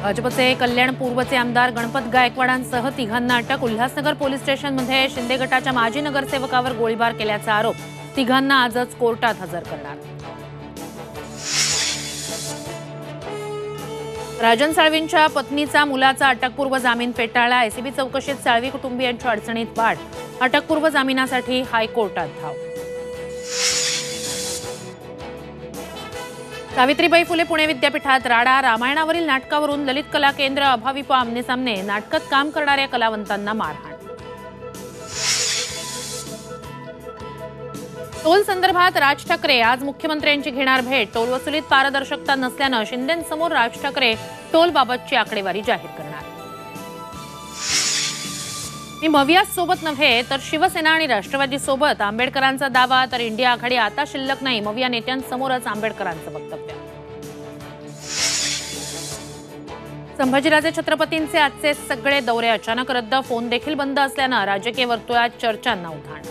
भाजपचे कल्याण पूर्वचे आमदार गणपत गायकवाडांसह तिघांना अटक। उल्हासनगर पोलीस स्टेशनमध्ये शिंदे गटाच्या माजी नगरसेवकावर गोळीबार केल्याचा आरोप। तिघांना आजच कोर्टात हजर करणार। राजन साळवींच्या पत्नीचा मुलाचा अटकपूर्व जामीन फेटाळला। एसीबी चौकशीत साळवी कुटुंबियांच्या अडचणीत वाढ। अटकपूर्व जामिनासाठी हायकोर्टात धाव। सावित्रीबाई फुले पुणे विद्यापीठात राडा। रामायणावरील नाटकावरून ललित कला केंद्र अभाविप आमने सामने। नाटकात काम करणाऱ्या कलावंतांना मारहाण। टोल संदर्भात राज ठाकरे आज मुख्यमंत्र्यांची घेणार भेट। टोल वसुलीत पारदर्शकता नसल्यानं शिंदेंसमोर राज ठाकरे टोलबाबतची आकडेवारी जाहीर करणार। मी मवियास सोबत नव्हे तर शिवसेना आणि राष्ट्रवादी सोबत। आंबेडकरांचा दावा तर इंडिया आघाडी आता शिल्लक नाही। मविया नेत्यांसमोरच आंबेडकरांचं वक्तव्य। संभाजीराजे छत्रपतींचे आजचे सगळे दौरे अचानक रद्द। फोन देखील बंद असल्यानं राजकीय वर्तुळात चर्चांना उधाण।